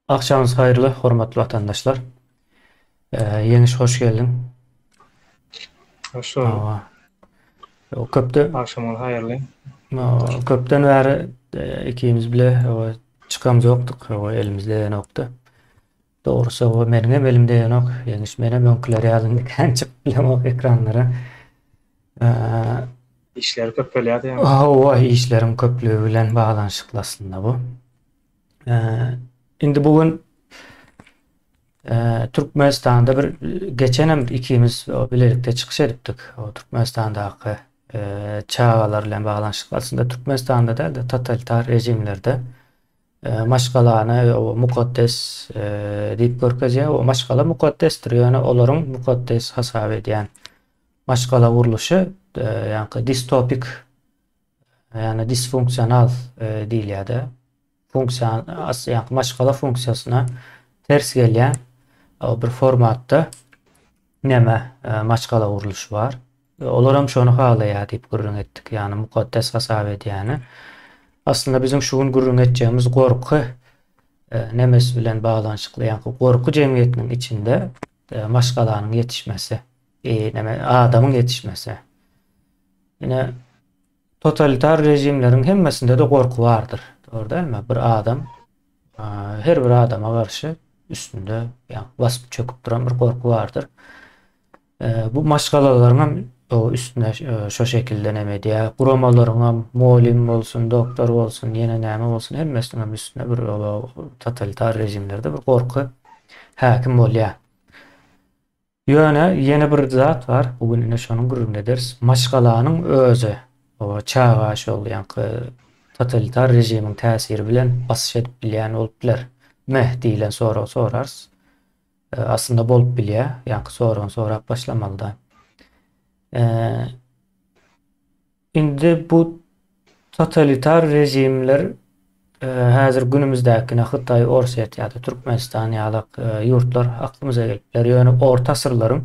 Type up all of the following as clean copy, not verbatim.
Akşamınız hayırlı, hormatly vatandaşlar. Yeňiş hoş geldin. Hoş bulduk. Aa, o köpde, Akşamın hayırlı. Dur. köpden bäri ikimiz bile çykymyz ýokdyk. Elimizde ýokdy. Dogrusu meniňem elimde ýok. Yeňiş menem öňkiler ýalyň çykyp bilen o ekranlara. Eee, İşler köpelýär yani. işlerim köplüğü bilen baglanyşykly aslında bu. Indi bugün Türkmenistan'da geçenem ikimiz birlikte çıkış ettik. O Türkmenistan'daki çağlar bilen bağlanışık. Aslında Türkmenistan'da değil de totalitar rejimlerde maşgalany o mukaddes deyip görkezýär. O maşgala mukaddesdir. Yani olaryň mukaddes hasap edýän maşgala guruluşy yani distopik yani disfunksional diýilýär. Funksiyon yani maşgala funksiyasına ters gelýän bir formatda näme maçkala guruluşy bar. Olaram şonu halaýar diýip gürrüň etdik. Ýani mukaddes hasap edýäni. Aslında bizim şugun gürrüň etjegimiz gorky nemesi bilen baglanyşykly. Ýani gorky jemgyýetiniň içinde maçkalanyň ýetişmesi, näme adamyň ýetişmesi. Ýene totalitar rejimleriň hemmesinde de gorku bardyr. Dogry dälmi? Bir adam her bir adama garşy üstünde yani basıp çöküp duran bir korku vardır. Bu maşgalalarına o üstüne şu şekilde neme diye kuramalarına muallim olsun, doktor olsun, yine neme olsun hemmesinin üstüne bir totalitar rejimlerde bir korku hakim bolýar. Ýöne yeni bir zat var. Bugün ine şonun gurrunde ders. Maşgalanyň özü. O çağa şol totalitar rejimiň täsiri bilen basyş edip bilýän bolupdylar. Mehdi ile sonra sorars. Aslında bolup bilýär. Ýani sonra başlamaly da. Indi bu totalitar rejimler häzir günümüzdäki Hytaý, Orset ýa-da Türkmenistan ýaly ýurtlar aklymyza gelipler. Ýöne orta asyrlaryň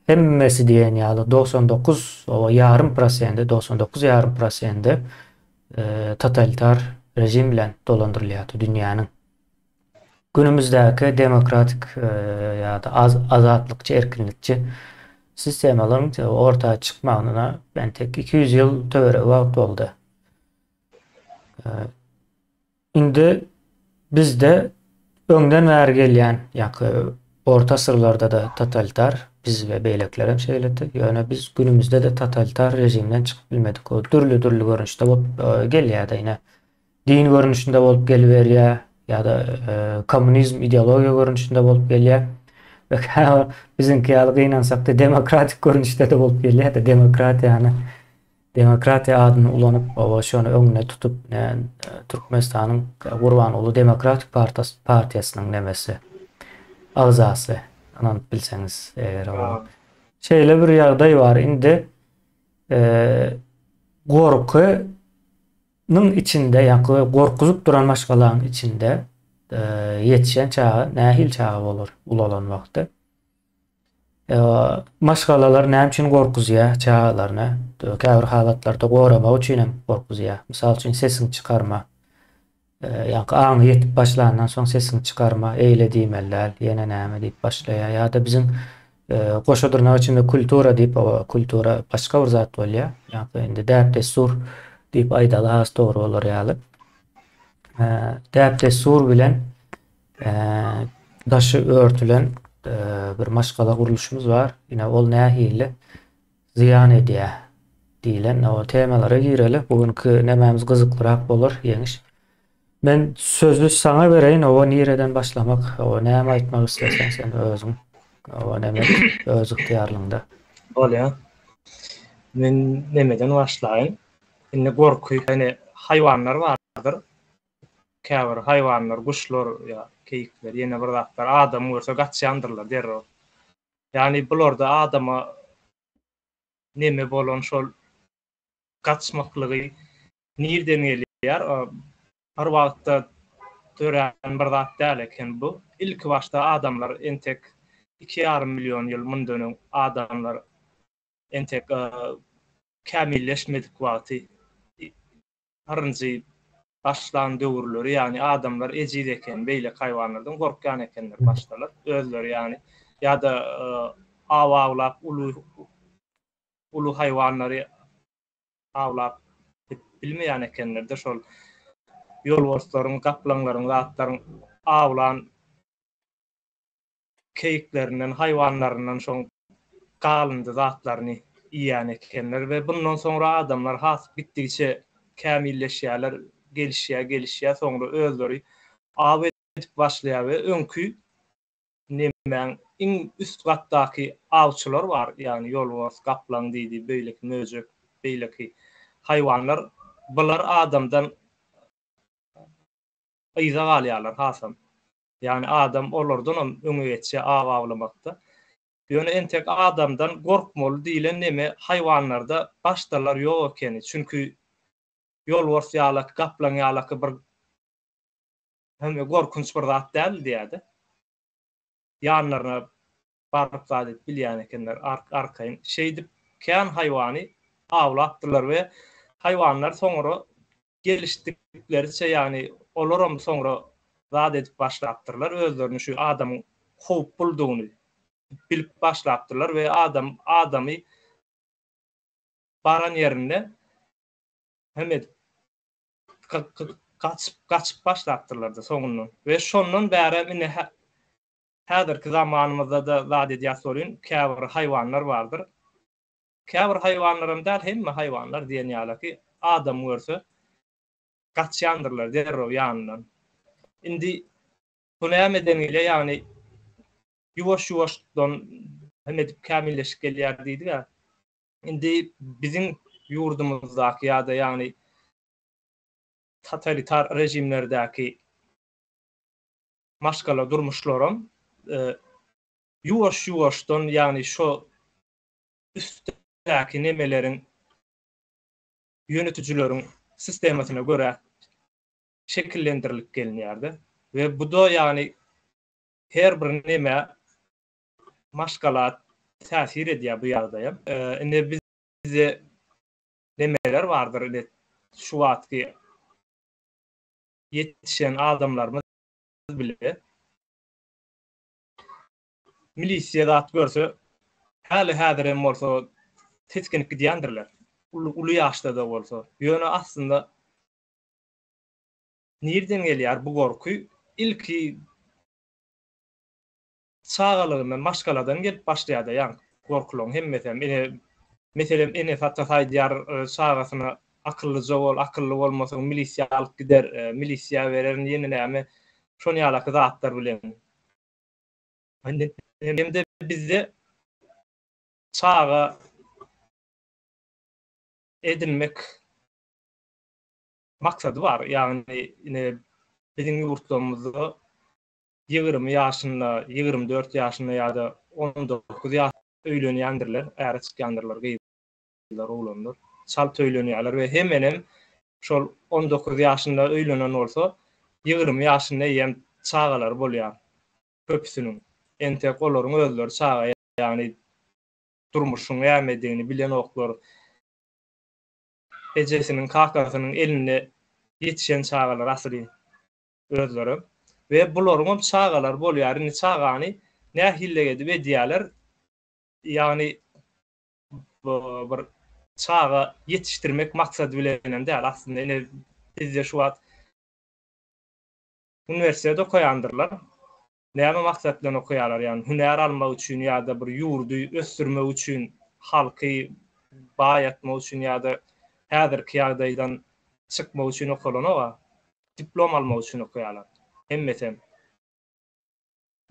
hemmesi diýen ýaly 99 o ýarym prosent, 99,5% totalitar rejim bilen dolandyrylýar dünýäniň. Günümüzdäki demokratik ýa-da azatlykçy, erkinlikçi sistemalaryň ortağa çykmagyna ben tek 200 ýyl töre wagt boldy. Indi bizde öňden bäri gelýän ýa-da orta asyrlarda da totalitar biz we beýlekler hem şeýledi. Ýöne biz günümizde de totalitar rejimden çykyp bilmedik. O türlü görnüşde bolup gelýär-de ýine. Din görnüşinde bolup geliberýär ýa-da komünizm ideologiýa görnüşinde bolup gelýär. Ve bizimki ýaly gynansak da demokratik görnüşde de bolup gelýär de demokratiýa adyny ulanyp şonu öňüne tutup Türkmenistanyň Gurbanoğlu Demokratik Partiýasynyň nemesi agzasy ananyp bilseňiz eger o. Şeýle bir ýagdaý bar indi gorkunyň içinde ýa-da gorkuzup duran maşgalanyň içinde yetişen çağı nähil çağı bolur ulalan wagty. Maşgalalar näme üçin gorkuzýar çağlaryny? Käbir halatlarda goramak üçin hem gorkuzýar. Mysal üçin sesini çykarma. Ýa-ni aňy ýetip başlanandan soň sesini çykarma, eýle diýmeler, ýene näme diýip başlaýar. Ýa-da bizim goşadyrnak içinde kultura diýip o kultura başga bir zat bolýar. Ýa-ni indi däp destur diýip aýdaly has dogry bolar ýaly. Däp destur bilen daşy örtülen bir maşgala guruluşumuz var. Ýine ol nähili ziyan edýär diýilen o temalara girelim. Bugünkü nämämiz gyzyklyrak bolar ýeňiş. Ben sözü sana bereýin, o nireden başlamak, o näme aýtmak istersen sen özüň. O näme öz ýyhtiýarlygyňda. Bolýar. Men nemeden başlaýyn. Indi gorky ýani haýwanlar bardyr. Käbir haýwanlar, guşlar ýa keyikler, ýene bir zatlar adam görse gaçýandyrlar derrä. Ýani bularda adama neme bolan şol gaçmaklygy nirden gelýär? Har wagtda tören bir zat däl eken bu. İlk başta adamlar entek 2,5 milyon ýyl mundan adamlar entek kämilleşmedik wagty. Harynjy başlan döwürleri, yani adamlar ejid eken, beýle haýwanlardan gorkýan ekenler başdalar. Özleri yani ýa-da awlap ulu haýwanlary awlap bilmeýän ekenler de şol ýolbaşlaryň, gaplanlaryň, zatlaryň awlan keýiklerinden, haýwanlaryndan şoň galyndy zatlaryny iýän ekenler we bundan sonra adamlar hasyp gitdikçe kämilleşýärler, gelişýär, sonra özleri av edip başlaýar we öňkü nemäň iň üst gatdaky awçylar bar, ýani ýolbars, gaplan diýdi, beýleki möjek, beýleki haýwanlar, bular adamdan yza galýarlar hasam. Yani adam olardan öňe geçse av awlamakda. Ýöne entek adamdan gorkmaly diýilen neme haýwanlarda başdalar ýok ekeni. Çünki ýolbars ýaly, gaplan ýaly bir hemme gorkunç bir zat däl diýdi. Ýanlaryna baryp zat bilýän ekenler arkaýyn şeýdip kän haýwany awlapdylar we haýwanlar soňra gelişdikleriçe, yani olaram soňra zat edip başlapdylar. Özlerini şu adamyň howp bulduğunu bilip başlapdylar we adamy baran ýerinde hemet kaçıp başlapdylar da soňundan. We şondan bäri mine häzirki zamanymyzda da zat edýär bolýan käbir haýwanlar bardyr. Käbir haýwanlarym däl hemme haýwanlar diýen ýaly adam görse kaçýandyrlar derrew ýanyndan. Indi bu näme edeniyle, yani ýuwaş-ýuwaşdan hemedip kämilleşip gelýär diýdi ya. Indi bizim ýurdumuzdaky ýa-da yani totalitar rejimlerdäki maşgala durmuşlarym ýuwaş-ýuwaşdan, yani şo üstdäki nemeleriň ýönetijileriň sistemasyna göre şekillendirilip gelinýärdi we bu da yani her bir neme maşgalat täsir edýär bu ýagdaýa. Indi bize nemeler bardyr, indi şu wagtky yetişen adamlarymyz bile milisiýa zat görse häli häzirem bolsa tetkinlik diýendirler. Uly ýaşda da bolsa. Ýöne aslında nerden gelýär bu gorky? İlki çağalygyndan, maşgaladan gelip başlaýar da, ýani gorkulyň hemmesem meselem ene fatsa haýdýar çağasyna akyllyja bol, akylly bolmasaň milisiýa alyp gider, milisiýa berer, ýene näme şonu ýalaky zatlar bilen. Hemde bizde çağa edinmek maksady bar. Yani bizim ýurtlarymyzda 20 ýaşynda, 24 ýaşynda ýa-da 19 ýaşynda öýlenýändirler, äre çykýandyrlar, gyýylar, oglanlar. Çal töýlenýärler we hemenem şol 19 ýaşynda öýlenen bolsa 20 ýaşynda ýem çağalar bolýar. Köpüsiniň entek olaryň özleri çağa, yani durmuşyň ýermediğini bilen oklar, ejesiniň kakasynyň eline yetişen çağalar asyry özleri we bularyň çağalar bolýar. Indi çağany nähille edip edýärler, yani bir çağa yetiştirmek maksady bilen däl aslında. Ine bizde şu wagt üniversitede okuýandyrlar. Näme maksat bilen okuýarlar, yani hüner almak üçin ýa-da bir ýurdu ösdürmek üçin, halky baýatmak üçin ýa-da häzirki ýagdaýdan çykmak üçin okuýarlar, diplom almak üçin okuýarlar. Hemmesem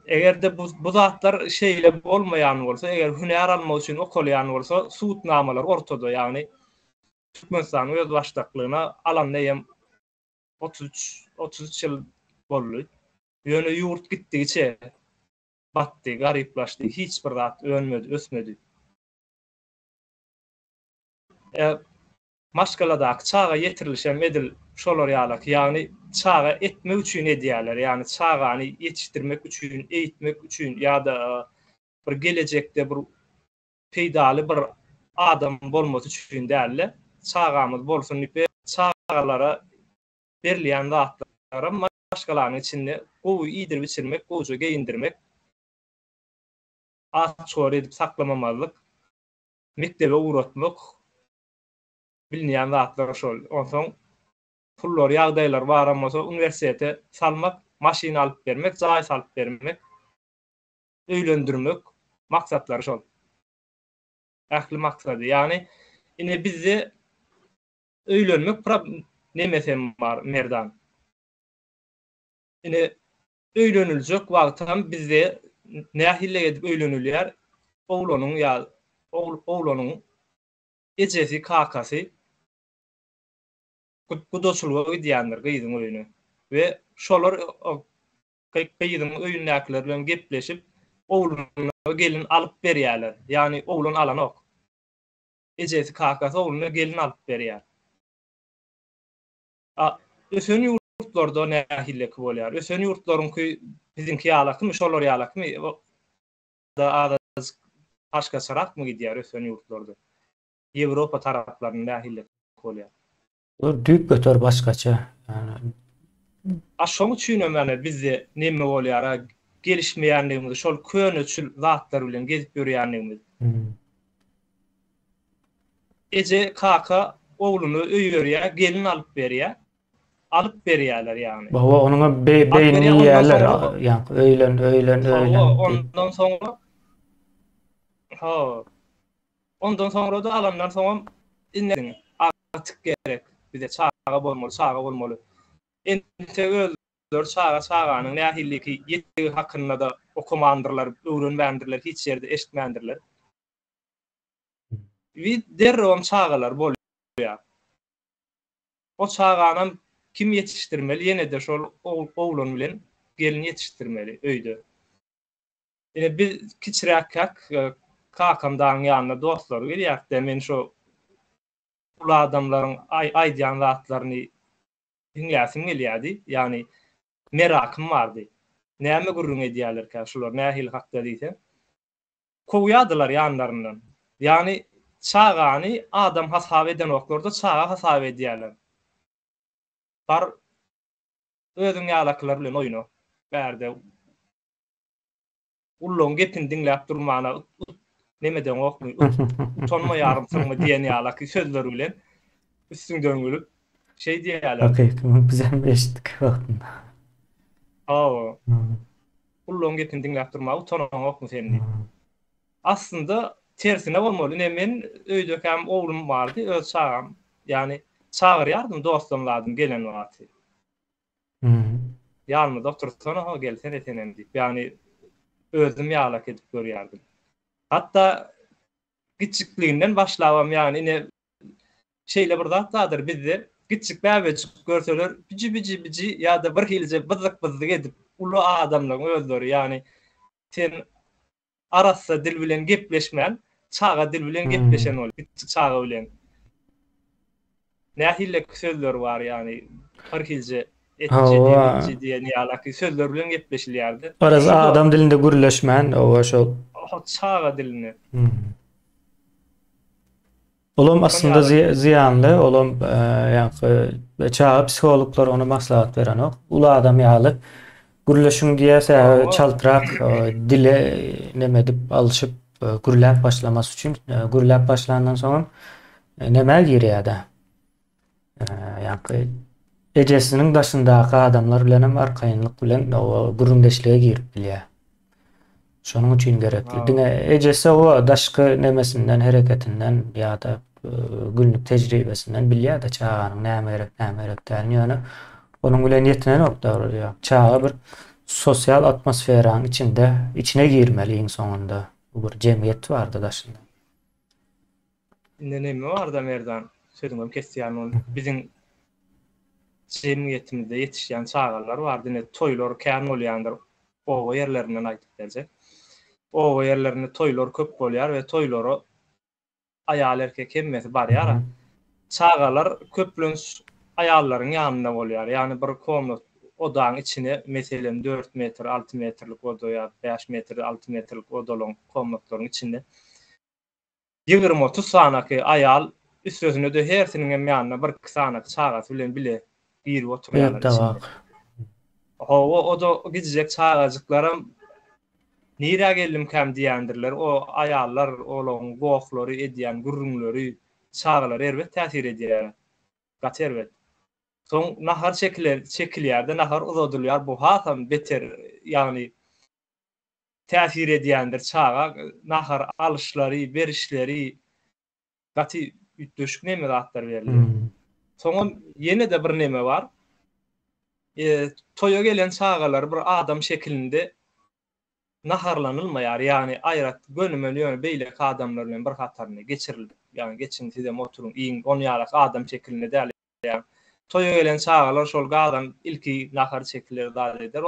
egerde bu zatlar şeýle bolmaýan bolsa, eger hüner almak üçin okulýan bolsa, suwutnamalar ortada, yani Türkmenistan öz başlyklygyna alan näýem 33 ýyl boldy. Ýöne ýurt gitdigiçe batdy, garyplaşdy, hiç bir zat önmedi, ösmedi. Maşgaladaky çağa yetirilişem edil şolar ýaly, yani çağa etmek üçin edýärler, yani çağany yetişdirmek üçin, eýitmek üçin ýa-da bir gelecekde bir peýdaly bir adam bolmasy üçin däl, çağamyz bolsun diýip çağalara berliýän zatlara başgalaryň içinde gowy iýdirip içirmek, gowja geyindirmek, açgor edip saklamamalyk, mektebe uğratmak bilmeýän zatlar şol. Onsoň pullar, ýagdaýlar baramasa uniwersitete salmak, maşyna alyp bermek, jaý salyp bermek, öýlendirmek maksatlary şol. Ähli maksady. Ýani ine bizi öýlenmek nemesem bar merdan. Ine öýleniljek wagtam bizi nähille edip öýlenilýär. Oglanyň ýa oglanyň ejesi, kakasy gudoçulugy diýenler gyzyň öýüne. We şolar gyzyň öýündäkiler bilen gepleşip oglanyna gelin alyp berýärler. Ýani oglan alan ok. Ejesi, kakasy oglanyna gelin alyp berýär. Ösen ýurtlarda nähilleki bolýar. Ösen ýurtlaryňky biziňki ýalakmy, şolar ýalakmy da başga sarakmy gidýär ösen ýurtlarda. Ýewropa taraplarynda nähilleki bolýar. Düýp götür başgaça. Yani Şoň üçin mene bizde neme bolýar? Gelişmeýänligimiz, şol könüçül zatlar bilen gezip ýörýänligimiz. Eje kaka oğlunu öýürýär, gelin alyp berýär. Alyp berýärler ýani. baba onuňa beýni ýerler, ýa öýlen. Ondan soňra ondan soňra da alandan soň inne atyk gerek. Bize çağa bolmaly. Ente öldür çağanyň nähilliki ýetigi hakynda da okumandyrlar, öwrenmändirler, hiç ýerde eşitmändirler. Vi derrewam çağalar bolýar. O çağanyň kim yetiştirmeli? Ýene de şol oglan bilen gelin yetiştirmeli öýde. Ine biz kiçiräk kakamdan ýanyna dostlar gelýär-de men şo ulu adamlaryň aýdýan zatlaryny dinläsim gelýärdi. Ýani merakym bardy. Näme gurrun edýärler şolar nähil hakda diýsem. Kowýadylar ýanlaryndan. Ýani çağany adam hasap eden oklarda çağa hasap edýärler. Bar özüň ýalaklar bilen oýno. Bärde ullun gepin dinläp durmana nemeden okmy, utanma ýarymsyňmy diýen ýalaky sözler bilen üstüň döngülüp şey diýärler. Okey, bizem eşitdik wagtynda. Ullun gepin dinläp durma, utanma okmy seni. Aslında tersine bolmaly. Men öýdeki hem oglum bardy, öz çağam. Ýani çağırýardym dostumlarym gelen wagty. Ýalmy doktor sana gelsen etenem diýip. Ýani özüm ýalak edip görýärdim. Hatta kiçikliginden başlawam ýani ine şeýle bir zatdadyr bizde kiçik bäbecik görseler bici ýa-da bir hilje bızlyk edip ulu adamlaryň özleri ýani sen arassa dil bilen gepleşmän, çağa dil bilen gepleşen ol. Kiçik çağa bilen. Nähille sözler bar ýani bir hilje etçi diýen ýalaky sözler bilen gepleşilýärdi. Oraz adam dilinde gürleşmän, o şol çağa dilini. Olam aslında ziýanly, olam ýa-ni çağa psikologlar ona maslahat beren ok. Ulu adam ýaly gürleşiň diýse çaltyrak dile neme dip alışyp gürläp başlamas üçin gürläp başlandan soň neme girýär-de. Ýa-ni ejesiniň daşyndaky adamlar bilen hem arkaýynlyk bilen o güründeşlige girip bilýär. Şonuň üçin gerekli. Diňe ejesi o daşky nemesinden, hereketinden ýa-da günlük tejribesinden bilýär-de çağanyň näme gerek däl. Ýani onun bilen ýetinen nokta bar. Çağa bir sosial atmosferaň içine girmeli soňunda. Bu bir jemgyýet bardy daşynda. Neme bar da merdan? Sözüňem kesýän biziň jemgyýetimizde ýetişýän çağalar bar. Dine toýlar kän bolýandyr. O ýerlerinden aýdyp berje. O ýerlerinde toýlar köp bolýar we toýlary aýal erkek hemmesi barýar. Çağalar köplen aýallaryň ýanyna bolýar. Ýani bir komnat odaň içine meselen 4 metr, 6 metrlik oda ýa 5 metr, 6 metrlik odalyň komnatlaryň içinde 20-30 sanaky aýal üstüne de her seniň ýanyna bir sanaky çağasy bilen bile bir oturýarlar Evet de içinde. bak. O da gidecek çağacıklarım nire geldim kem diýendirler. O aýallar, olaň goklary, edýän gürrüňleri, çağlar erbet täsir edýär. Gaty erbet. Soň nahar çekilýär-de nahar uzadylýar. Bu hasam beter ýagny täsir edýändir çağa. Nahar alışlary, berişleri gaty ütdöşük neme zatlar berilýär. Hmm. Soňam ýene de bir neme bar. Toýa gelen çağalar bir adam şeklinde naharlanılmaýar, ýani aýrat gönümen ýöne beýlek adamlar bilen bir hataryny geçirilip, ýani geçintide motoruň iň 10 ýarlyk adam şeklinde däl. Ýani toýa gelen çağalar şol gadan ilki nahar şekilleri däl eder.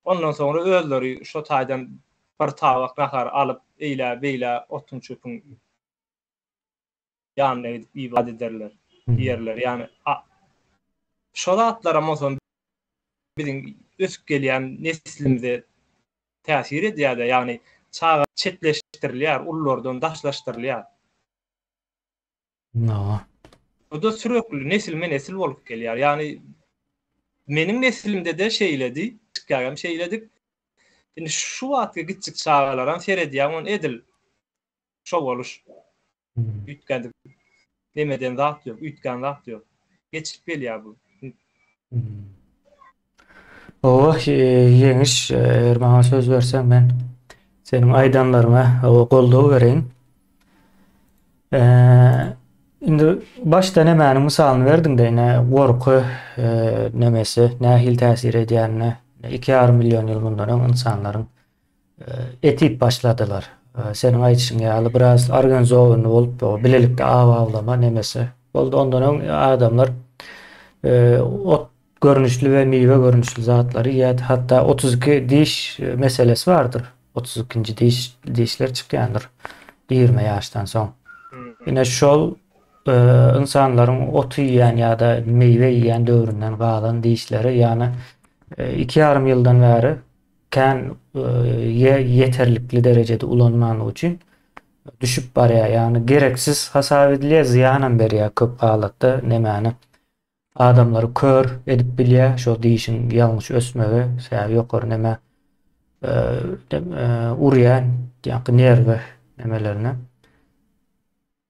Ondan sonra özleri şo taýdan bir tabak nahar alyp eýle beýle otun çöpüň ýanyna ibad ederler, ýerler. Ýani şol atlara mosam biziň ösüp gelýän neslimizde täsir edýär-de, ýani çağa çetleşdirilýär, ullardan daşlaşdyrylýar. No. O da sürekli nesilme nesil bolup gelýär. Ýani meniň neslimde de şeýledi, çykýan şeýledik. Indi şu wagtga gitjik çağalaram seredýän on edil. Şo boluş. Ütgändik. Nemeden zat ýok, ütgän zat ýok. Geçip gelýär bu. Yeňiş, eger maňa söz berseň men seniň aýdanlaryňa goldaw bereň. Indi başda nämäniň mysalyny berdiň-de ine gorky nemesi, nähil täsir edýänine 2,5 milyon ýyl bundan öň insanlaryň etip başladylar. Seniň aýdyşyň ýaly biraz organizowany bolup, bilelikde awlama nemesi boldy. Ondan öň adamlar ot görünüşlü ve meyve görünüşlü zatlary ýa hatta 32 diş meselesi vardır. 32. dişler çykýandyr 20 ýaşdan soň. Ine şol insanlaryň otu ýýän ýa-da meyve ýýän döwründen galan dişleri, ýani 2,5 ýyldan bäri kän yeterlikli derejede ulanmany üçin düşüp barýar. Ýani gereksiz hasap edilýär, ziýanan berýär köp halatda nämäni. Adamları kör edip bilýär, şo dişiň ýalňyş ösmegi, ýokary näme urýan, ýa-ni nerwe nemelerine.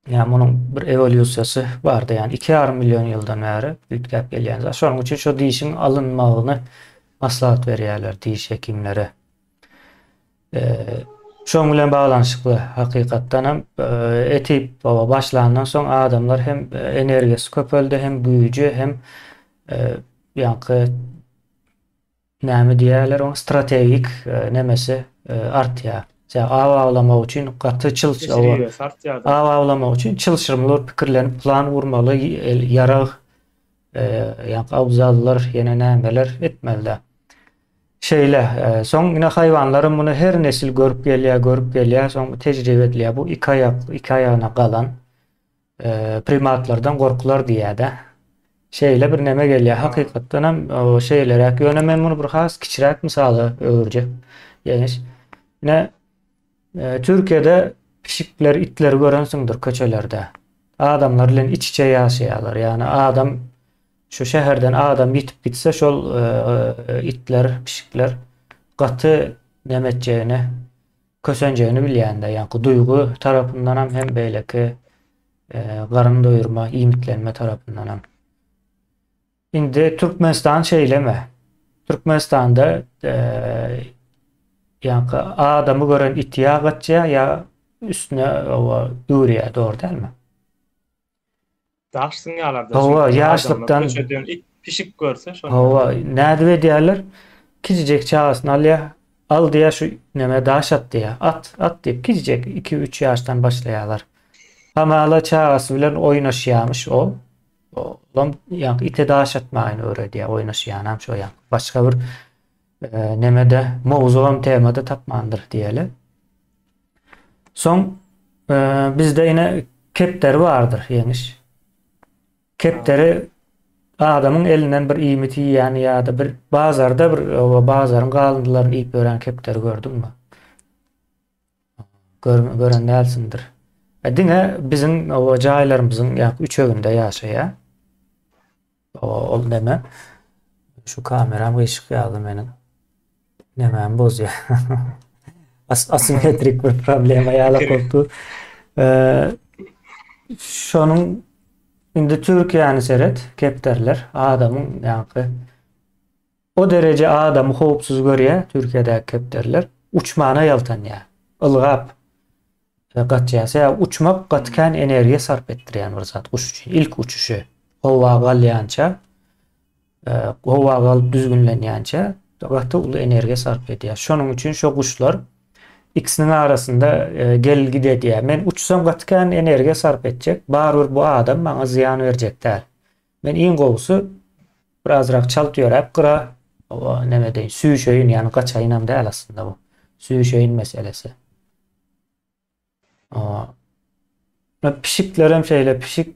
Ýa munyň bir evolýusiýasy bardy, ýani 2,5 milyon ýyldan bäri ütkäp gelýän. Şonuň üçin şo dişiň alınmagyny maslahat berýärler diş hekimleri. Şoň bilen baglanşykly hakykatdan hem etip başlandan soň adamlar hem energiýasi köpeldi, hem büyüjü, hem ýa-ni näme diýerler, o strategik nemesi artýar. Awlamak üçin gaty awlamak üçin çylşyrmalar pikirlenip plan urmaly, ýarag ýa-ni awzallar ýene nämeler etmeli. Soň ine haýwanlarym muny her nesil görüp gelýär, soň tejribe edilýär. Bu iki aýagyna galan primatlardan gorkular diýär-de. Bir näme gelýär, hakykatdan hem o şeýlerek ýöne men muny bir has kiçirek misaly öwürje. Ýani ine Türkiýede pişikler, itleri görensiňdir köçelerde. Adamlar bilen iç-içe ýaşaýarlar. Ýani adam şu şäherden adam ýitip gitse şol itler, pişikler gaty nemetjegini, kösenjegini bilýär-de. Ýani duýgu tarapyndan hem beýleki garyn doýurma, iýmitlenme tarapyndan hem. Indi Türkmenistan şeýleme. Türkmenistanda ýani adamy gören it ýagatja ýa üstüne ýürýär, dogry dälmi? Daşsyň ýalarda. Hawa ýaşlykdan it pişik görse şonu. Hawa näde diýerler? Kiçijek çağasyny al diýär, şu näme daş at diýär. At diýip kiçijek 2-3 ýaşdan başlaýarlar. Hamala çağasy bilen oýnaşýarmyş o. Olam ýa ite daş atmagyny öğredýär, oýnaşýan hem şo ýa. Başga bir nemede mowzum temada tapmandyr diýeli. Soň bizde ine kepter bardyr ýeňiş. Kepteri adamın elinden bir iýmiti ýani ýa-da bir bazarda bir bazaryň galyndylaryny iýip beren kepteri gördüňmi? Gören dälsindir. Diňe biziň o jaýlarymyzyň ýa üçeginde ýaşaýar. ol neme. Şu kameram ışık aldı benim. Nemem bozuyor. Asimetrik bir problem ayağla koptu. Şonun indi Türkiýäni seret kepderler. Adamın ýa-ni o derece adamı howpsuz görýär Türkiýedäki kepderler. Uçmana ýaltanýar. Ilgap gatýasa uçmak gatkan energiýa sarp etdirýän bir zat kuş üçin. İlk uçuşu howa galýança howa galyp düzgünlenýänçe gatda uly energiýa sarp edýär. Şonuň üçin şo kuşlar ikisinin arasında gel gide diye. Men uçsam gatkan energiýa sarp etjek. Barbyr bu adam maňa ziyan berjek däl. Men iň gowsy birazrak çaltyýarap gyra neme deýin süýşeýin ýani gaçaýynam däl aslında bu. Süýşeýin meselesi. Pişiklerim şeýle pişik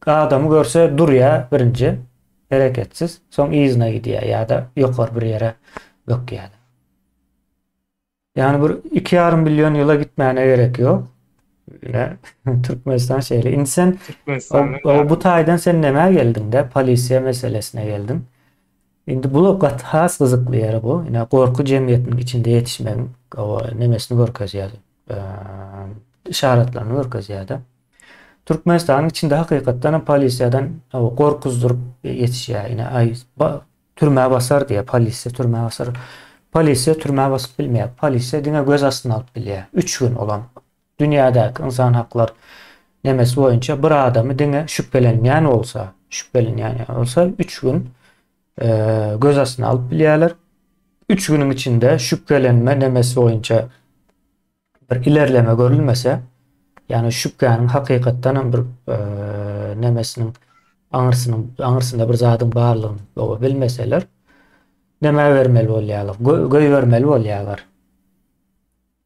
adamı görse durýar birinci hereketsiz. Soň izine gidýär ýa-da ýokary bir ýere gökýär. Yani bir 2,5 milyon yıla gitmene gerek yok. Türkmenistan şeyle. İnsan bu taydan sen neme geldin de polisiye meselesine geldin. Şimdi bu has kızıklı yeri bu. Yine korku cemiyetinin içinde yetişmenin nemesini görkezýär. İşaretlerini görkezýär. Türkmenistan'ın içinde hakikaten polisiyadan korkuzdurup yetişýär. Yine türmeye basar diye polisiye türmeye basar. Polisiye türmeye basıp bilmeýär. Polisiye dine göz astyna alıp bilýär. 3 gün olan dünyadaky insan haklar nemesi boýunça bir adamy dine şüphelenýän olsa 3 gün göz astyna alıp bilýärler. 3 günün içinde şüphelenme nemesi boýunça bir ilerleme görülmese, yani şüphenin hakykatdan bir nemesinin aňyrsynda bir zadyň barlygyny bilmeseler, neme vermeli bolýarlar, göý vermeli bolýarlar.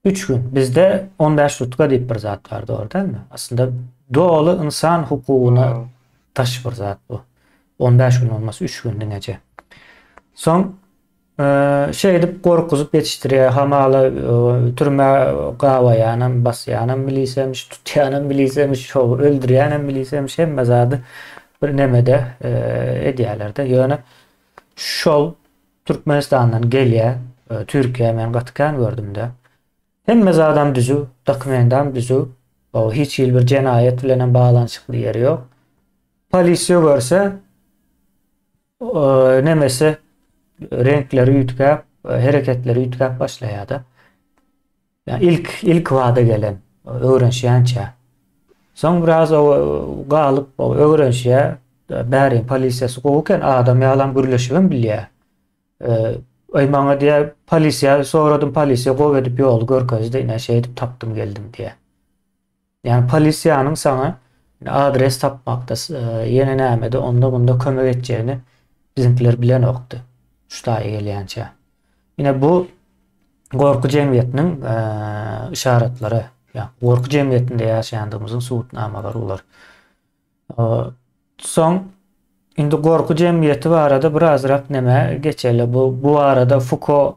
3 gün. Bizde 15 sutka diýip bir zat bar, dogry dälmi? Aslında doğaly insan hukugyna taş bir zat bu. 15 gün olmaz, 3 gün diňeje. Soň şey edip korkuzup yetiştirýär, hamaly türme gawaýanam, basýanam bilýsemiş, tutýanam bilýsemiş, öldürýänam bilýsemiş, hemme zady bir nemede edýärler-de. Ýöne şol Türkmenistan'dan gelýär, Türkiýe men gatkan gördüm-de. Hemme adam düzü, dokumentam düzü, hiç bir cenaýet bilen baglanşykly ýeri ýok. Polisiýa görse nemesi renkleri ýütkäp, hereketleri ýütkäp başlaýar-da. Yani ilk wada gelen öwrenşýänçä. Soň biraz galyp öwrenşýär, bäri polisiýasy gowken adam ýalan gürleşigin bilýär. Maňa diýär polisiýa soradım, polisiýa gowy edip ýol görkezdi, ine şey edip tapdym geldim diýär. Yani polisiýanyň saňa adres tapmakda ýene nämede onda bunda kömek etjegini bizimkiler bilen okdy. Şutaýa gelýänçä. Ine bu gorku jemgyýetiniň işaretlary, ýa gorku jemgyýetinde ýaşaýandygymyzyň subutnamalary ular. Soň indi gorku jemgyýeti barada birazrak neme geçeli. Bu arada Foucault,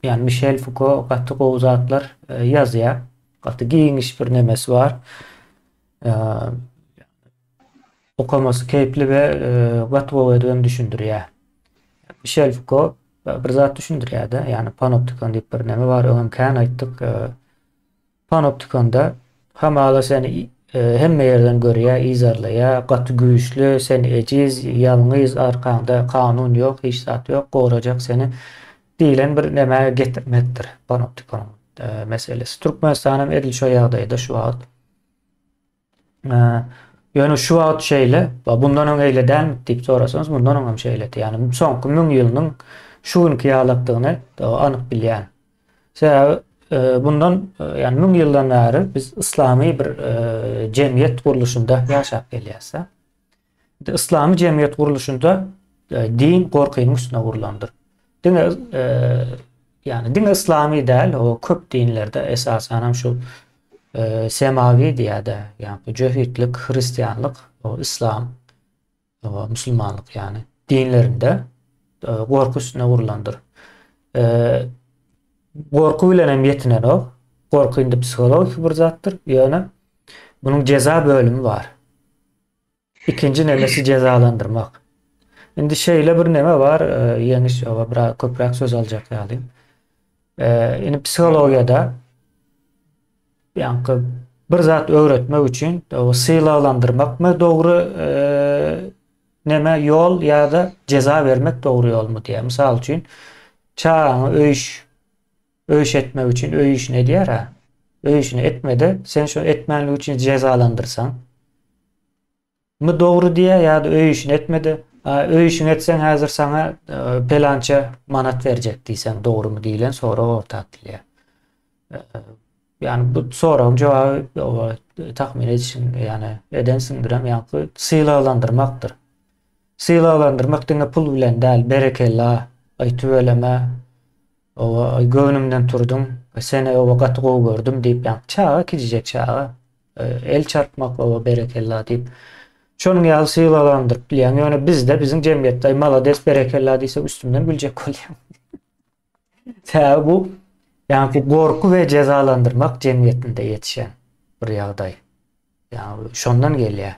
yani Michel Foucault gaty gowzatlar ýazýar. Gaty giňiş bir nemesi bar. Okumasy keypli we gaty gowedýän düşündirýär. Michel Foucault bir zat düşündirýär-de, yani panoptikon diýip bir neme bar. Oňam kan aýtdyk. Panoptikonda hamaly seni hemme yerden görýär, izarlaýar, gaty güýçlü, sen ejiz, ýalňyz, arkanda kanun ýok, hiç zat ýok, gowrajak seni diýilen bir neme getirmekdir panoptikon meselesi. Türkmenistanyň edil şo ýagdaýda şu wagt. Ýöne şu wagt şeýle, bundan öň eýle dälmi diýip sorasanız, bundan öň şeýleti. Yani soňky 1000 ýylynyň şu günki ýagdaýyny anyk bilýän. Bundan yani 1000 yıldan beri biz İslami bir cemiyet kuruluşunda yaşap gelýärse, İslami cemiyet kuruluşunda din korkunyň üstüne kurulandyr. Yani din İslami däl, o köp dinlerde esasen hem şu semavi diýär-de, yani Cöhitlik, Hristiýanlyk, o İslam, o Müslümanlyk yani dinlerinde korku üstüne kurulandyr. Korku bilen hem yetinen o. Korku indi psikologik bir zatdır. Yani bunun ceza bölümü var. İkinci nemesi cezalandırmak. Indi şeýle bir neme var, ýeňiş biraz köpräk söz aljak ýaly. Indi psikologiyada ýa-ni bir zat öwretmek üçin o syýlalandyrmakmy dogry neme ýol ýa-da ceza bermek dogry ýolmy diýär. Mysal üçin çağını öýüş etmek üçin öýüş ne diýär ha? Öýüşini etmede sen şu etmenlik üçin cezalandyrsan mı dogry diýär ýa-da öýüşini etmede öýüşini etsen häzir sana pelança manat berjek diýsen dogrymy diýilen sonra orta atylýar. Yani bu sorum cevabı tahmin edişin yani edensindirem ýa-ni syýlalandyrmakdyr. Syýlalandyrmak diňe pul bilen däl, berekella, töweleme, gönlümden turdum, seni o wagt gowy gördüm diýip ýa-ni çağa gidijek çağa el çarpmak berekella diýip şonuň ýaly syýlalandyryp bilýän. Ýöne bizde biziň jemgyýetde malades berekella diýse üstünden biljek bolýar. Bu yani gorku ve cezalandırmak cemiyetinde yetişen bir ýagdaý. Yani şondan gelýär.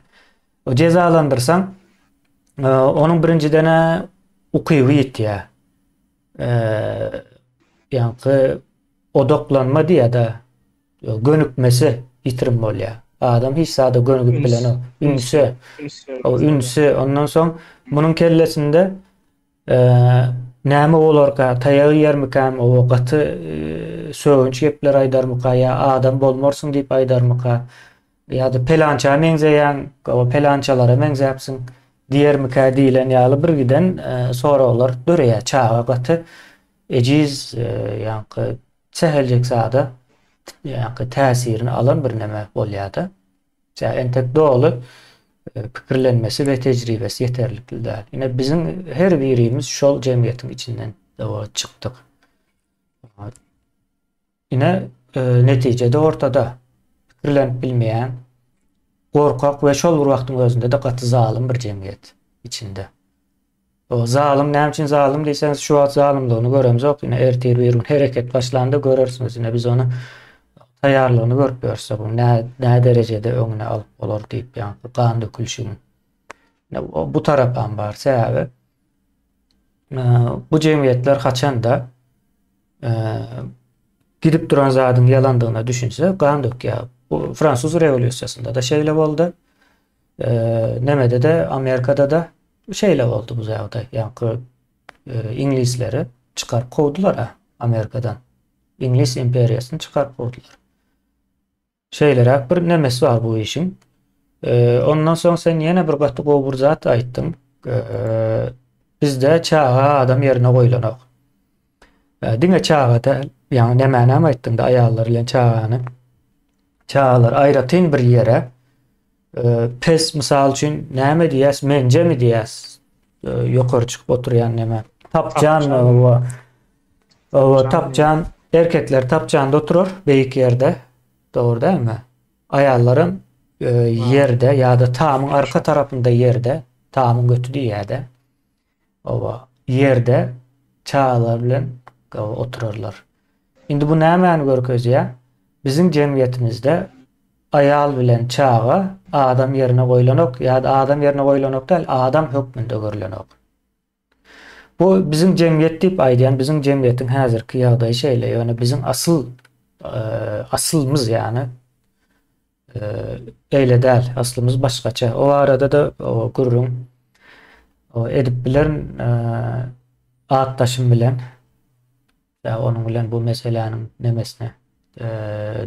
O cezalandyrsan onun birinci dene ukyby ýetýär. Yani odaklanma diýe da gönükmesi ýitirim bolýar. Adam hiç sada gönügüp bilen o ünsü ondan soň bunun kellesinde näme bolarka taýagy ýermikam o gaty söwünç gepler aýdarmyka ýa adam bolmorsun diýip aýdarmyka ýa-da pelança meňzeýän o pelançalara meňzäpsiň diýermika diýilen ýaly bir giden sonra olar döreýär çağa gaty ejiz ýa-ni seheljek zada ýa-ni täsirini alan bir näme bolýar-da. Entek dolu pikirlenmesi ve tecrübesi yeterlikli değil. Yine bizim her birimiz şol cemiyetin içinden çıktık. Yine neticede ortada pikirlenip bilmeyen, korkak ve şol bir vaktin özünde de katı zalim bir cemiyet içinde. O zalim, ne için zalim deyseniz şu an zalimliğini göremiz yok. Yine ertir bir hareket başlandı görürsünüz. Yine biz onu tayarlığını görüyorsa bu ne derecede önüne alıp olur deyip yani kan dökülüşünün bu taraftan var sebebi bu cemiyetler kaçan da gidip duran zadın yalandığına düşünse kan dök ya. Bu Fransız Revolüsyası'nda da şeyle oldu. Nemede de Amerika'da da şeyle oldu bu zayavda. Yani İngilizleri çıkar kovdular Amerika'dan. İngiliz imperiyasını çıkar kovdular. Şeylere bir nemesi var bu işin. Ondan sonra sen yine bir gatı gobur zat ayttın. Bizde çağa adam yerine koylanak. Dine çağa da yani nemenam ayttın da ayallar ile çağalar ayratın bir yere pes misal için neme diyes mence mi diyes yukarı çıkıp oturuyan neme tapcan o tapcan erkekler tapcanda oturur beyik yerde. Doğru değil mi? Ayalların yerde ya da tamın arka tarafında yerde, tamın götürdüğü yerde o yerde çağlar bilen otururlar. Şimdi bu ne mani görkezýär? Bizim cemiyetimizde ayal bilen çağa adam yerine koylanok ya da adam yerine koylanok değil, adam hükmünde görülenok. Bu bizim cemiyet deyip aýdýan bizim cemiyetin häzirki ýagdaýy şeýle, yani bizim asılımız yani öyle değil. Aslımız başkaça. O arada da o gururun o edip bilen ağıttaşım bilen ya onun bilen bu meselenin nemesine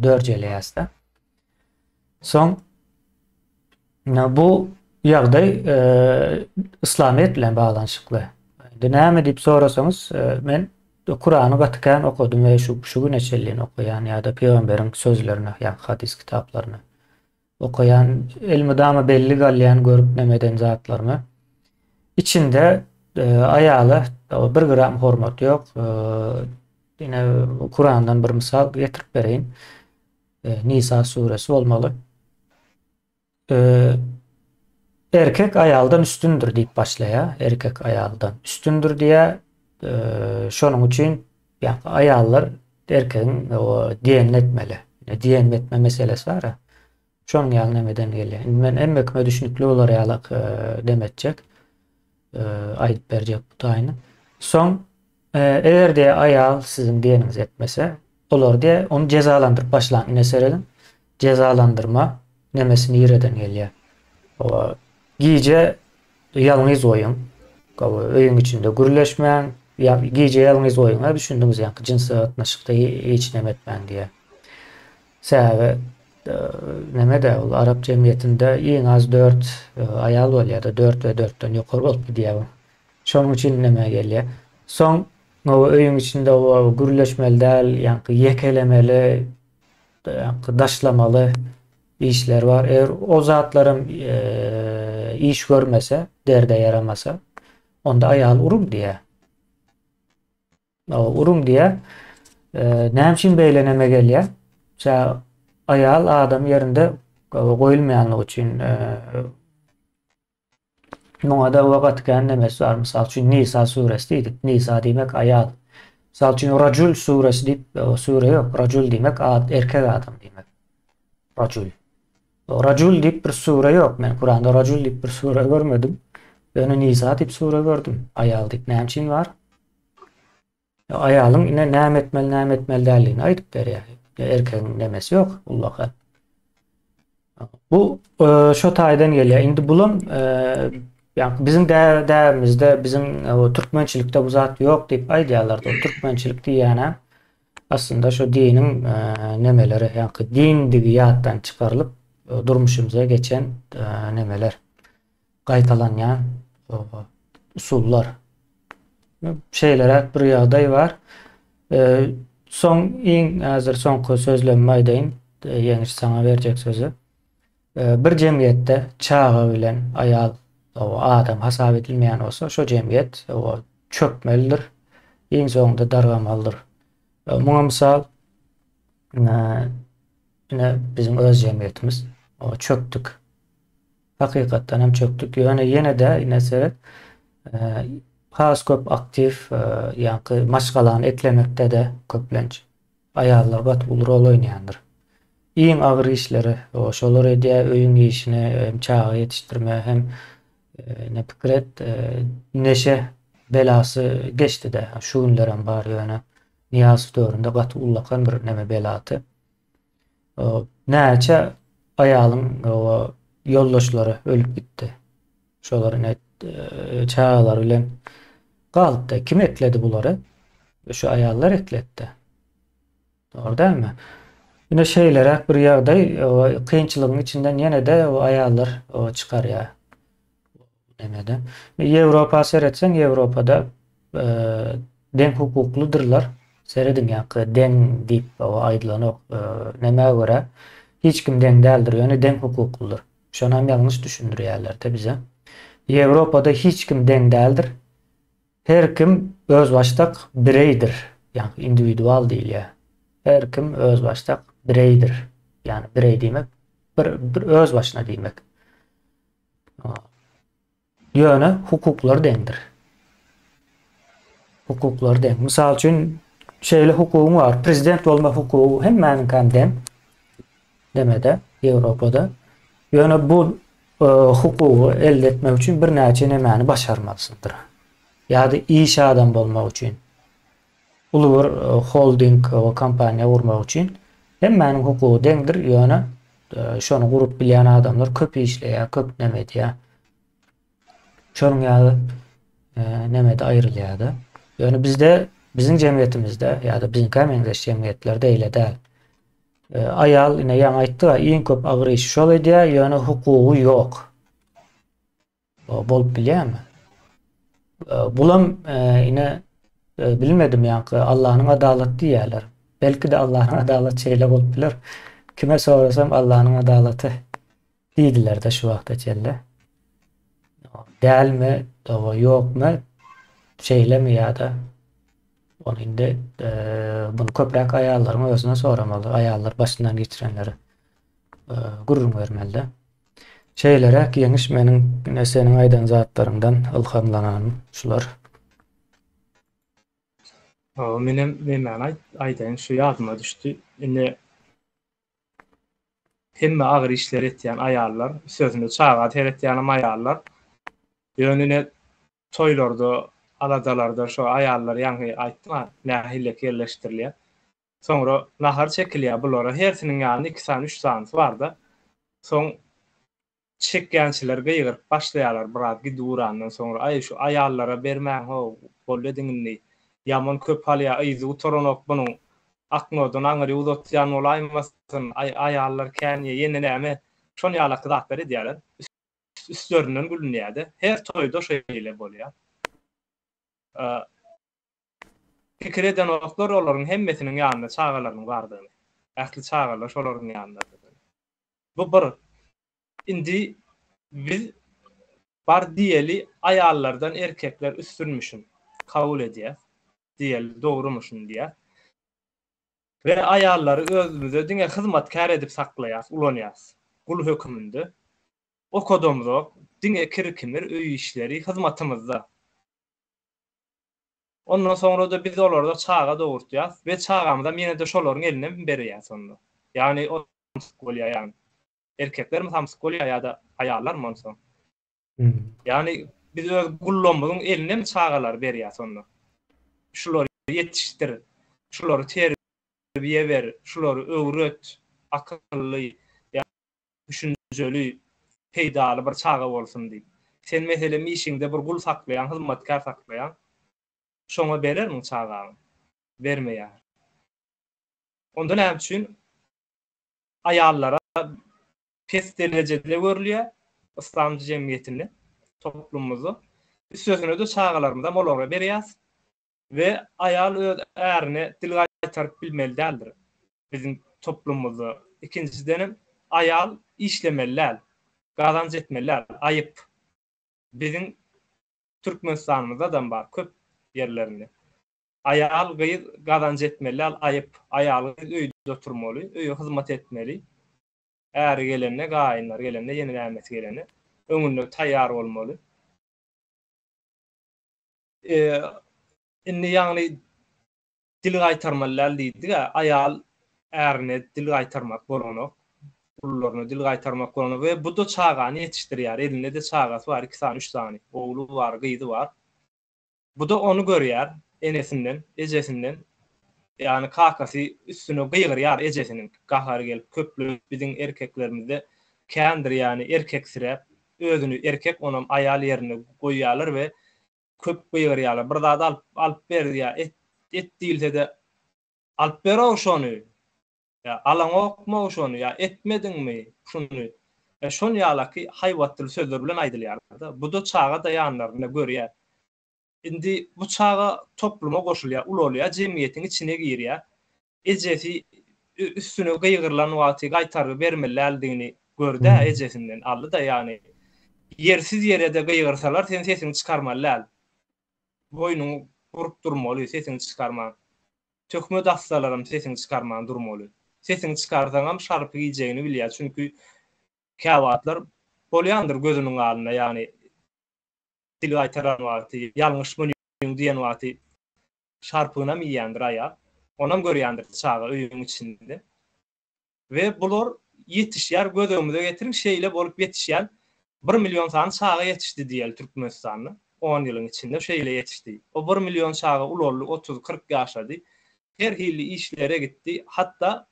dörceleyasta. Son bu ýagdaý İslamiyet bilen bağlanşykly. Näme diýip sorasaňyz men Kur'an'ı gatykan okudum ve şu güneşelliğini okuyan ya da Peygamber'in sözlerini yani hadis kitaplarını okuyan ilmidama belli galyan görüp nemeden zatlarını içinde ayalı bir gram hormat yok. Yine Kur'an'dan bir misal getirip vereyim. Nisa suresi olmalı. Erkek ayaldan üstündür deyip başlaya. Erkek ayaldan üstündür diye şonun için yani ayallar erkeğin o diyenletmeli. Diyenletme meselesi var ya. Şonun ýaly nemeden gelýär. Men emme düşünükli olar ýalyk demetjek. ayıp berjek bu taýyny. Soň eger de ayal sizin diýeniniz etmese, olar diye onu cezalandırıp başlan ine serelim. Cezalandırma nemesini ýereden gelýär. O giýje ýalňyz oýun. Öýüň içinde gürleşmän, giýje ýalňyz oýunlar düşündüňiz ýa-ni cinsy gatnaşykda hiç neme etmän diýe. Sebäbi nemede ol Arap jemgyýetinde iň az 4 ayal bolýar-da 4 we 4den ýokary bolup diýär. Şonuň üçin neme gelýär. Soň o öýüň içinde o gürleşmeli däl, ýa-ni yekelemeli, daşlamaly işler var. Eğer o zatlarım iş görmese, derde yaramasa, onda ayal urum diye. O urum diye näçin beýleneme gelýär? Ayal adam yerinde goýulmaýanlygy üçin muňa da wagt nämesi bar. Mysal üçin Nisa suresi diýdik. Nisa diýmek ayal. Mysal üçin Racul suresi diýip sure ýok. Racul diýmek erkek adam diýmek. Racul. Racul diýip bir sure ýok. Men Kur'anda Racul diýip bir sure görmedim. Ben Nisa diýip sure gördüm. Ayal diýip näçin bar? Ayalyň ine näme etmeli däligini aýdyp berýär. Erkegiň nemesi ýok. Ullaha. Bu şo taýdan gelýär. Indi bulam bizim däwrimizde, bizim türkmençilikde bu zat ýok diýip aýdýarlar. Türkmençilik diýýäne aslında şu dinin nemeleri, ýa-ni din digi ýatdan çykarylyp durmuşymyza geçen nemeler, gaýtalanýan usullar. Şeylere bir ýagdaý bar. Soň häzir soňky sözlemimi aýdaýyn, ýeňiş saňa berjek sözü. Bir jemgyýetde çaga bilen ayal, adam hasap edilmeýän bolsa, şo jemgyýet çökmelidir. Iň soňunda dargamalydyr. Muňa mysal bizim öz jemgyýetimiz çöktük. Hakykatdan hem çöktük. Ýene de ine has köp aktiv ýa-ni maşgalany eklemekde de köplenç ayallar gatly rol oýnaýandyr. Iň agyr işleri şolar edýär, öýüň işini hem çağa ýetişdirme hem ne pikret neşe belasy geçdi de şu günlerem bar ýöne Niyaz döwründe gatly ullakan bir neme belaty. Näçe ayalyň ýoldaşlary ölüp gitdi. Şolary çağalar bilen galypdy. Kim ekledi bulary? Şu ayallar ekletdi. Doğru dälmi? Ýene şeylere bir ýagdaý kynçylygyň içinden ýene de o ayallar çykarýar. Nemede? Ýewropa seretseň, Ýewropada deň hukukludylar. Seredin ýa-ni deň diýip aýdylanok näme görä hiç kim deň däldir, ýöne deň hukukludyr. Şonam ýalňyş düşündirýärler-de bize. Ýewropada hiç kim deň däldir. Her kim öz başdak bireydir. Ýani individual diýilýär. Her kim öz başdak bireydir. Ýani birey diýmek bir öz başyna diýmek. Ýöne hukuklar deňdir. Hukuklar deň. Mysal üçin şeýle hukugy bar. Prezident bolma hukugy hemmäniň kandan demede Ýewropada. Ýöne bu hukugy elde etmek üçin bir näçe nemeni başarmalysındır. Ýa-da iş adam bolmak üçin, ulu bir holding kompaniýa urmak üçin hemmäniň hukugy deňdir. Ýöne şonu gurup bilýän adamlar köp işleýär, köp neme edýär. Şonuň ýaly nemede aýrylýar-da. Ýöne bizde, bizim jemgyýetimizde ýa-da bizim kämeňdeş jemgyýetlerde eýle däl. Ayal ine ýa aýtdy, iň köp agyr iş şol edýär, ýöne hukugy ýok. Bolup bilýärmi? Bulam ine bilmedim ýa-ni Allahyň adalaty diýerler. Belki de Allahyň adalaty şeýle bolup biler. Kime sorasam Allahyň adalaty diýdiler-de şu wagtda çelle. Dälmi, ýokmy? Şeýlemi ýa-da onu indi bunu köprek ayallarym özüne soramaly. Ayallar başyndan geçirenleri gurrun vermeli. Şeylere ýeňiş meniň senin aýdan zatlaryňdan ilhamlananım şular. Menem aýdaýyn şu ýadyma düşdi. Indi hemme agyr işler etýän ayallar, sözünde çağa teretýän ayallar ýönüne toýlarda, aladalarda şo aýallar ýa-ni aýtdyma, nähille yerleşdirilýär. Soňra nahar çekilýär bulara. Hersiniň ýanyna 2 san, 3 san bar-da. Soň çekýänçiler gyýgyryp başlaýarlar biraz gidurandan soňra aý şu aýallara bermäň ho bolýadyňyny ýaman köp halya yzy utoranok bunuň aknodan aňyry uzatýan bolaýmasyn aýallar kän ýene näme şonu ýalak zatlar edýärler. Üstlerinden gülünýärdi. Her toýda şeýle bolýar. Pikir eden oklar olaryň hemmesiniň ýanynda çagalaryň bardygyny. Ähli çagalar şolaryň ýanynda. Bu bir. Indi biz bar diýeli aýallardan erkekler üstünmüşün kabul edýär. Diýeli dogrumuşun diýär. Ve aýallary özümize diňe hyzmatkar edip saklaýas, ulanýas. Gul hökmünde. O kodomda diňe kirkimir öý işleri hyzmatymyzda. Ondan sonra da biz olarda çağa dogurtýas we çağamda mene de şolaryň eline berýäs onda. Ýani o bolýar ýani. Erkekler mi samsyk bolýar ýa-da aýallar mı onsoň? Ýani biz öz gullamyzyň eline mi çağalar berýäs onda? Şolary ýetişdir, şolary terbiýe ber, şolary öwret, akylly, düşünjeli, peýdaly bir çağa bolsun diýip. Sen meselem işiňde bir gul saklaýan, hyzmatkar saklaýan, şoňa berermiň çağaňy? Bermeýär. Onda näme üçin aýallara pes derejede görülýär İslam jemgyýetinde, toplumumyzda. Biz sözüne de çağalarymyza molara berýäs we aýal öz ärini dil gaýtaryp bilmeli däldir. Bizim toplumumyzda ikinciden aýal işlemeliler, gazanç etmeliler, aýyp. Bizim Türkmenistanymyzda da bar köp yerlerinde. Aýal gazanç etmeliler, aýyp. Aýal öýde oturmaly, öýe hyzmat etmeli. Äri gelende gaýynlar gelende ýene nämet gelende öňünde taýýar bolmaly. Indi ýagny dil gaýtarmalar diýdik, aýal ärini dil gaýtarmak bolany, ullaryny dil gaýtarmak bolany we bu da çağany ýetişdirýär. Elinde de çağasy bar, 2 san, 3 san, ogly bar, gyzy bar. Bu da onu görýär, enesinden, ejesinden. Yani kakasy üstüne gyýgyrýar ejesiniň gahary gelip köplük biziň erkeklerimizde kändir yani erkek sirep özüni erkek onam aýal ýerine goýýarlar we köp gyýgyrýarlar. Bir zat alyp berýär, et diýilse de alyp berýär şonu. Ya alaň okma şonu ya etmediňmi şunu. Şonu ýalaky haýwatly sözler bilen aýdylýar. Bu da çağa daýanlaryna görýär. Indi bu çağa topluma goşulýar, ulalýar, jemgyýetiň içine girýär. Ejesi üstüne gyýgyrlan wagty gaýtaryp bermelerdigini gördi ejesinden aldy da ýani yersiz ýere de gyýgyrsalar sen sesini çykarmalylar. Boynuň gurup durmaly, sesini çykarma. Tökme dastalarym sesini çykarman durmaly. Sesini çykarsaňam şarpy giýjegini bilýär. Çünki käwatlar bolýandyr gözüniň aldyna ýani dil gaýtaran wagty, ýalňyş bolýan diýen wagty şarpyna mı ýandyr aýal. Onam görýändir çağa öýüň içinde. We bular ýetişýär, gözümize getirip şeýle bolup ýetişýär. 1 million san çağa ýetişdi diýel Türkmenistanyň 10 ýylyň içinde şeýle ýetişdi. O 1 million çağa ularly 30-40 ýaşady. Her hili işlere gitdi. Hatta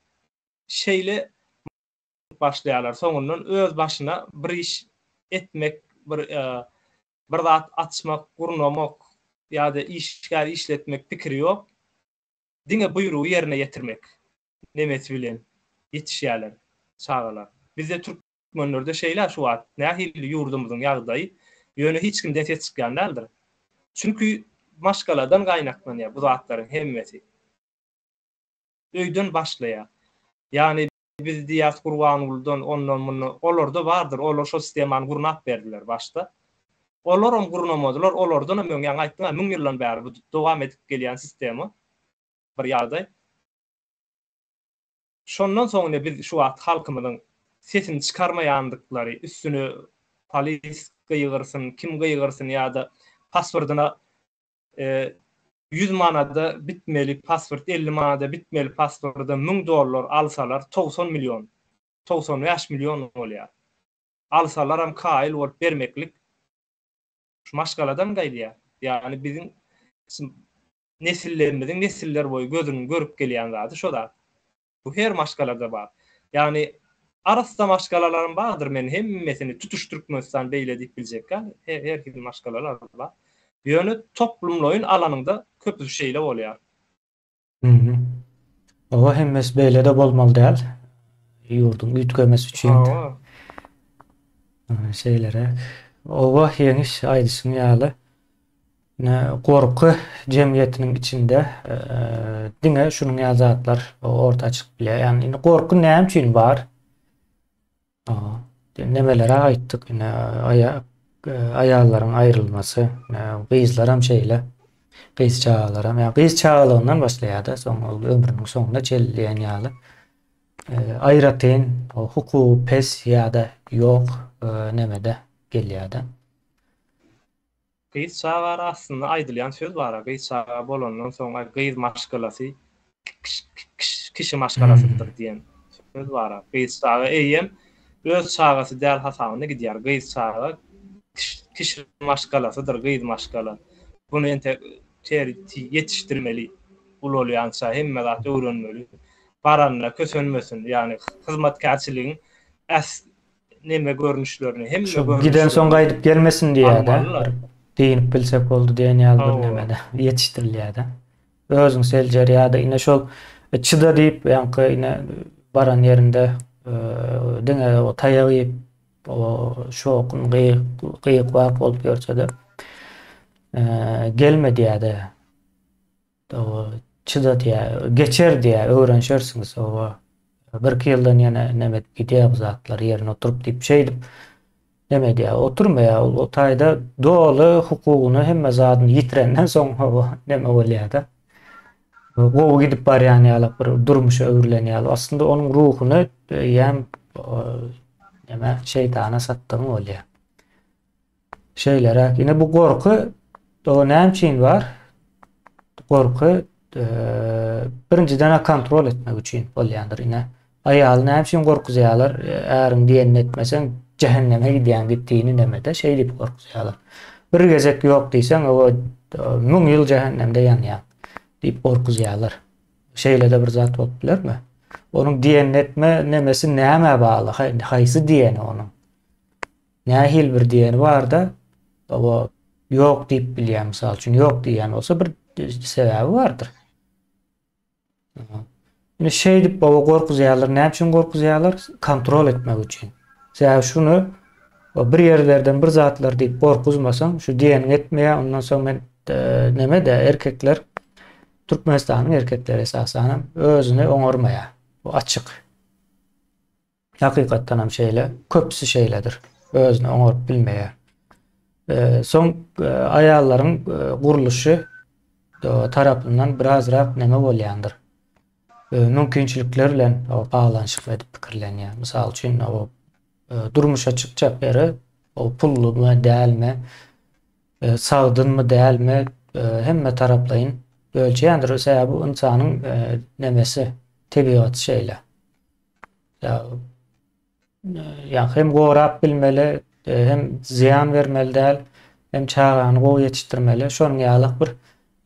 şeýle başlaýarlar. Soňundan öz başyna bir iş etmek, bir zat açmak, gurnamak ýa-da işgär işletmek pikiri ýok. Diňe buýrugy ýerine ýetirmek. Nemet bilen ýetişýärler, çağalar. Bizde türkmenlerde şeýler şu wagt, nähili ýurdumyzyň ýagdaýy ýöne hiç kimden ses çykýan däldir. Çünki maşgaladan gaýnaklanýar bu zatlaryň hemmesi. Öýden başlaýar. Ýani biz diýäs Gurbanuldan ondan bunu olarda bardyr. Olar şo sistemany gurnap berdiler başda. Olaram gurnamadylar. Olardan men ýa aýtdyň, 1000 ýyldan bäri bu dowam edip gelýän sistemi bir ýagdaý. Şondan soňra biz şu wagt halkymyzyň sesini çykarmaýandyklary, üstüne polis gyýgyrsyn, kim gyýgyrsyn ýa-da pasportyna 100 manada bitmeli pasport, 50 manada bitmeli pasportda $1000 alsalar 90 milyon, 95 milyon bolýar. Alsalar hem kail bolup bermeklik Şu maşgaladan gaýdýar. Ýani bizim nesillerimizin nesiller boyu gözünün görüp gelýän zady şo da. Bu her maşgalada bar. Ýani arasda maşgalalarym bardyr, men hemmesini tutuşdurmazsan beýle diýip biljek gal. Her kim maşgalalar bar. Ýöne toplumlaryň alanynda köpü şeýle bolýar. Hı. O hemmes beýle de bolmaly däl. Ýurdun üýtgemes üçin Hawa. şeylere. Owa ýeňiş aýdyşyň ýaly. Gorky jemgyýetiniň içinde diňe şunuň ýazatlar ortaçyk bilýär. Ýani gorky näme üçin bar? Nemelere aýtdyk. Aýallaryň aýrylmasy, gyzlar hem şeýle. Gyz çağalar hem gyz çağalygyndan başlaýar, soň ömrüniň soňuna çelleýän ýaly. Aýratyn, hukuky pes ýa-da ýok, nemede gelýär. Gyz çağa aslında aýdylýan söz bar. Gyz çağa bolandan soň gyz maşgalasy kişi maşgalasydyr diýen söz bar. Gyz çağa eýem öz çağasy däl hasabyna gidýär. Gyz çağa kişi maşgalasydyr, gyz maşgala. Bunu ente yetiştirmeli. Ulolýança hemme zat öwrenmeli. Baranla kösönmesin. Ýani hyzmatkarçylygyň neme görnüşlerini hemme görnüşlerini giden soň gaýdyp gelmesin diýär. Diýinip bilsek boldy diýen ýaly bir nemede yetiştirilýär. Özüň seljer ýa-da ine şol çyda diýip ýa-ni baran ýerinde diňe o taýagyp o şokun gyýyk wagt bolup görse-de gelmedi ýa-da o çyda diýär, geçer diýär, öwrenşersiňiz o bir ýyldan ýene nemet gidýär zatlar ýerine oturup diýip şeýdip neme diýär, oturmaýar, o taýda doly hukugyny hemme zadyny ýitirenden soň neme bolýar-da. O gidip barýan ýaly bir durmuşa öwürlenýär. Aslında onuň ruhuny ýem neme şeytana satdygy bolýar. Şeýlere ine bu gorky o näme üçin bar? Gorky birinciden kontrol etmek üçin bolýandyr ine. Aýaly näme üçin gorkuzýarlar? Äriň diýenini etmesen cehenneme gitdiğini nemede şey diýip gorkuzýarlar. Bir gezek ýok diýsen o 1000 ýyl cehennemde ýanýar diýip gorkuzýarlar. Şeýle de bir zat bolup bilermi? Onuň diýenini etme nemesi näme bagly? Haýsy diýeni onuň? Nähil bir diýeni bar-da o ýok diýip bilýär, mysal üçin ýok diýen bolsa bir sebäbi bardyr. Ine şey diýip gorkuzýarlar, näme üçin gorkuzýarlar? Kontrol etmek üçin. Sebäbi şunu bir yerlerden bir zatlar diýip gorkuzmasaň, şu diýeni etmeýär, ondan soň men neme de erkekler Türkmenistanyň erkekleri esasen özüni oňarmaýar. Bu açyk. Hakykatdan hem şeýle, köpüsi şeýledir. Özüni oňaryp bilmeýär. Soň aýallaryň guruluşy tarapyndan birazrak neme bolýandyr. Mümkinçilikler bilen baglanşyk edip pikirlenýär. Mysal üçin o durmuşa çykjak beri o pullumy dälmi, sagdynmy dälmi hemme taraplaryň ölçýändir. Sebäbi bu insanyň nemesi, tebiat şeýle. Ya hem gorap bilmeli, hem ziyan vermeli däl, hem çağany gowy ýetişdirmeli. Şonuň ýalyk bir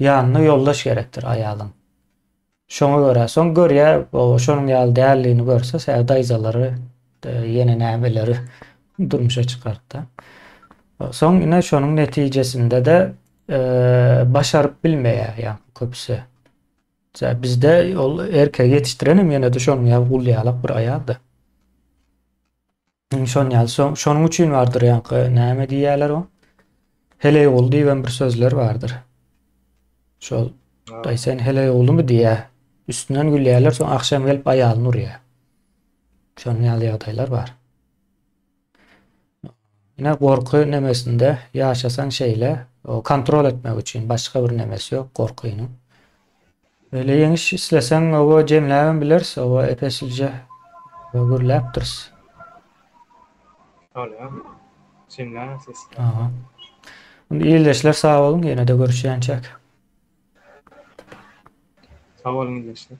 ýanyna ýoldaş gerekdir aýalyň. Şoňa görä, soň görýär, şonuň ýaly dälligini görse, daýzalary, ýene nämeleri durmuşa çykartdy. Soň ine şonuň netijesinde de başaryp bilmeýär ýa köpüsi. Bizde ol erkek ýetişdirenim ýene de şonuň ýaly gul ýalyk bir aýaldy. Şonuň üçin bardyr ýa näme diýýärler o? Hele ol diýen bir sözler bardyr. Şol daýsan hele olmy diýär. Üstünden gülýärler, soň akşam gelip aýalyny urýar. Şonuň ýaly ýagdaýlar bar. Ine gorky nemesinde ýaşasan şeýle o kontrol etmek üçin başga bir nemesi ýok gorkynyň. Öyle ýeňiş islesen o jemläben bilersiň, o epesilje görläpdir. Öyle. Jemläben ses. Aha. İyileşler, sağ olun. Yine de görüşýänçek. Sağ olun, iyileşler.